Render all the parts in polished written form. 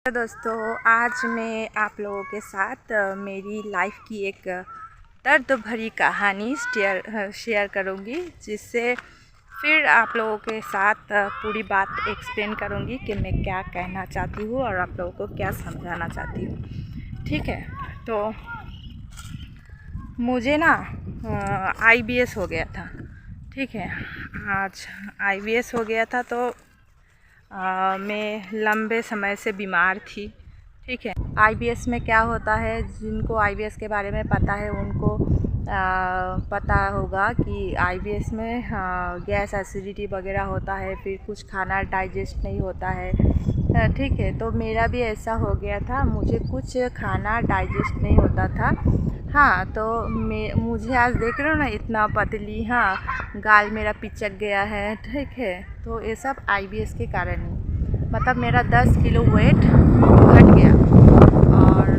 तो दोस्तों, आज मैं आप लोगों के साथ मेरी लाइफ की एक दर्द भरी कहानी शेयर करूंगी, जिससे फिर आप लोगों के साथ पूरी बात एक्सप्लेन करूंगी कि मैं क्या कहना चाहती हूँ और आप लोगों को क्या समझाना चाहती हूँ। ठीक है, तो मुझे ना IBS हो गया था। ठीक है, आज IBS हो गया था तो मैं लंबे समय से बीमार थी। ठीक है, IBS में क्या होता है, जिनको IBS के बारे में पता है उनको पता होगा कि IBS में गैस एसिडिटी वगैरह होता है, फिर कुछ खाना डाइजेस्ट नहीं होता है। ठीक है, तो मेरा भी ऐसा हो गया था, मुझे कुछ खाना डाइजेस्ट नहीं होता था। हाँ, तो मुझे आज देख रहे हो ना, इतना पतली, हाँ, गाल मेरा पिचक गया है। ठीक है, तो ये सब IBS के कारण ही, मतलब मेरा 10 किलो वेट घट गया। और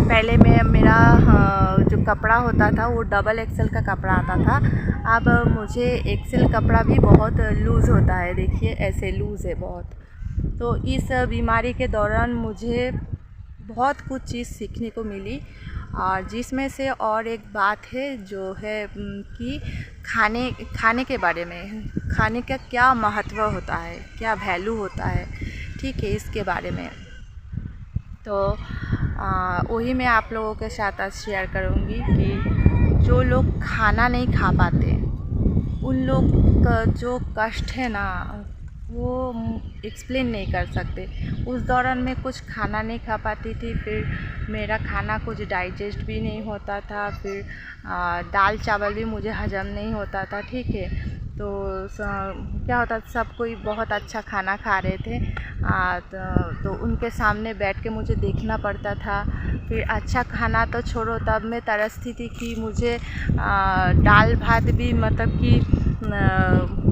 पहले मेरा जो कपड़ा होता था वो डबल एक्सेल का कपड़ा आता था। अब मुझे एक्सेल कपड़ा भी बहुत लूज़ होता है, देखिए ऐसे लूज़ है बहुत। तो इस बीमारी के दौरान मुझे बहुत कुछ चीज़ सीखने को मिली, और जिसमें से और एक बात है जो है कि खाने के बारे में, खाने का क्या महत्व होता है, क्या वैल्यू होता है। ठीक है, इसके बारे में तो वही मैं आप लोगों के साथ आज शेयर करूँगी कि जो लोग खाना नहीं खा पाते, उन लोग का जो कष्ट है ना, वो एक्सप्लेन नहीं कर सकते। उस दौरान मैं कुछ खाना नहीं खा पाती थी, फिर मेरा खाना कुछ डाइजेस्ट भी नहीं होता था, फिर दाल चावल भी मुझे हजम नहीं होता था। ठीक है, तो क्या होता, सब कोई बहुत अच्छा खाना खा रहे थे, तो उनके सामने बैठ के मुझे देखना पड़ता था। फिर अच्छा खाना तो छोड़ो, तब मैं तरसती थी कि मुझे दाल भात भी मतलब कि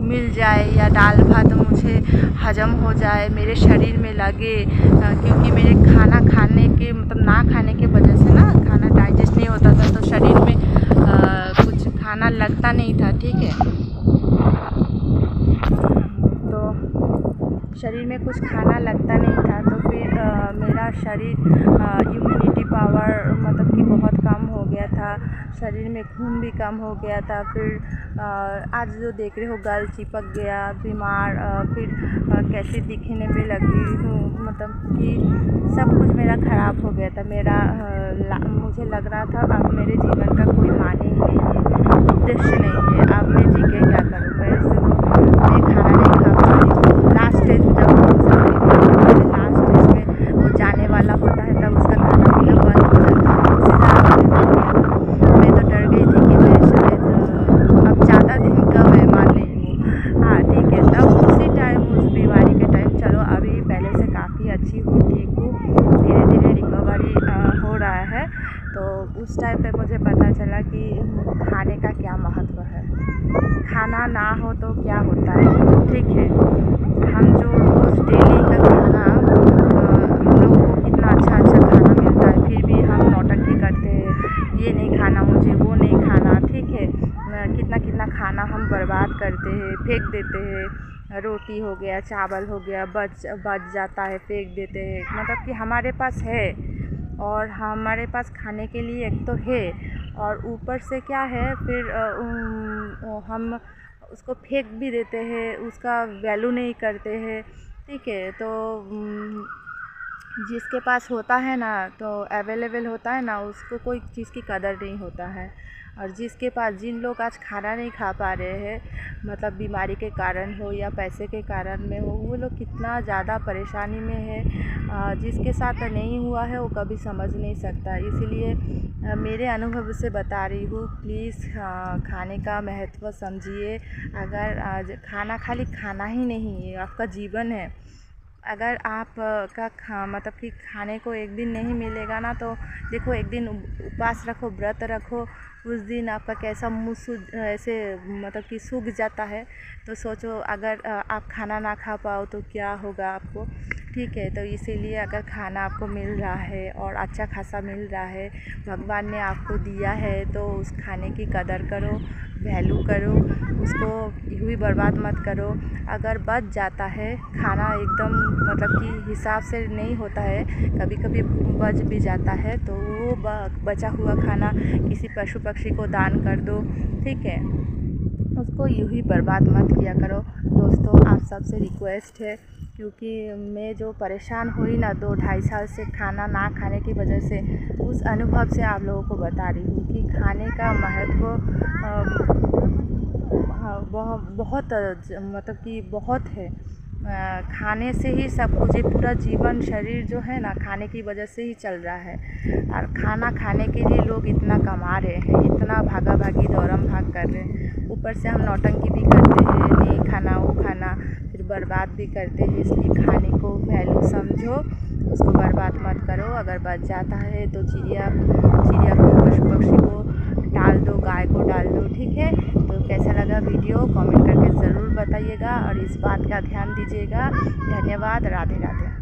मिल जाए, या दाल भात मुझे हजम हो जाए, मेरे शरीर में लगे, क्योंकि मेरे खाना खाने के मतलब ना खाने के वजह से ना खाना डाइजेस्ट नहीं होता था, तो शरीर में कुछ खाना लगता नहीं था। ठीक है, तो शरीर में कुछ खाना लगता नहीं था, तो फिर मेरा शरीर इम्यूनिटी पावर मतलब कि बहुत कम हो गया था, शरीर में खून भी कम हो गया था। फिर आज जो देख रहे हो, गल चिपक गया, बीमार, फिर कैसे दिखने पे लगी हूँ, मतलब कि सब कुछ मेरा ख़राब हो गया था। मुझे लग रहा था अब मेरे जीवन का कोई माने ही नहीं है, उद्देश्य नहीं है, अब मैं जी के क्या करूँ। मेरे से तो मैं खाना नहीं खा पा रही हूँ। लास्ट स्टेज में जब लास्ट स्टेज में वो जाने वाला होता है, तब उसका खाना पीना बंद हो जाता है। मैं तो डर गई थी कि मैं शायद अब ज़्यादा दिन का मेहमान नहीं हूँ। हाँ, ठीक है, तब उसी टाइम, उस बीमारी के टाइम, चलो अभी पहले से काफ़ी अच्छी हूँ, ठीक हूँ, धीरे धीरे रिकवरी हो रहा है। तो उस टाइम पे मुझे पता चला कि खाने का क्या महत्व है, खाना ना हो तो क्या होता है। ठीक है, हम जो रोज़ डेली का खाना, हम लोगों को कितना अच्छा अच्छा खाना मिलता है, फिर भी हम नौटंकी करते हैं, ये नहीं खाना मुझे, वो नहीं खाना। ठीक है, कितना कितना खाना हम बर्बाद करते हैं, फेंक देते हैं। रोटी हो गया, चावल हो गया, बच जाता है, फेंक देते हैं। मतलब कि हमारे पास है, और हमारे पास खाने के लिए एक तो है, और ऊपर से क्या है, फिर हम उसको फेंक भी देते हैं, उसका वैल्यू नहीं करते हैं। ठीक है, तो जिसके पास होता है ना, तो अवेलेबल होता है ना, उसको कोई चीज़ की कदर नहीं होता है। और जिसके पास, जिन लोग आज खाना नहीं खा पा रहे हैं, मतलब बीमारी के कारण हो या पैसे के कारण में हो, वो लोग कितना ज़्यादा परेशानी में है। जिसके साथ नहीं हुआ है वो कभी समझ नहीं सकता। इसीलिए मेरे अनुभव से बता रही हूँ, प्लीज़ खाने का महत्व समझिए। अगर आज खाना खाली खाना ही नहीं है, आपका जीवन है। अगर आप मतलब कि खाने को एक दिन नहीं मिलेगा ना, तो देखो, एक दिन उपवास रखो, व्रत रखो, उस दिन आपका कैसा मुँह ऐसे मतलब कि सूख जाता है। तो सोचो, अगर आप खाना ना खा पाओ तो क्या होगा आपको। ठीक है, तो इसीलिए अगर खाना आपको मिल रहा है और अच्छा खासा मिल रहा है, भगवान ने आपको दिया है, तो उस खाने की कदर करो, वैल्यू करो। उसको यूँ ही बर्बाद मत करो। अगर बच जाता है खाना, एकदम मतलब कि हिसाब से नहीं होता है, कभी कभी बच भी जाता है, तो वो बचा हुआ खाना किसी पशु पक्षी को दान कर दो, ठीक है। उसको यूँ ही बर्बाद मत किया करो। दोस्तों, आप सबसे रिक्वेस्ट है, क्योंकि मैं जो परेशान हुई ना 2-2.5 साल से खाना ना खाने की वजह से, उस अनुभव से आप लोगों को बता रही हूँ कि खाने का महत्व बहुत मतलब कि बहुत है। खाने से ही सब कुछ, ये पूरा जीवन शरीर जो है ना खाने की वजह से ही चल रहा है। और खाना खाने के लिए लोग इतना कमा रहे हैं, इतना भागा भागी दौड़म भाग कर रहे हैं, ऊपर से हम नौटंकी भी करते हैं, नहीं खाना वो खाना, फिर बर्बाद भी करते हैं। इसलिए खाने को वैल्यू समझो, उसको बर्बाद मत करो। अगर बच जाता है तो चिड़िया को, पशु पक्षी को डाल दो, गाय को डाल दो, ठीक है। तो कैसा लगा वीडियो कमेंट करके ज़रूर बताइएगा और इस बात का ध्यान दीजिएगा। धन्यवाद। राधे राधे।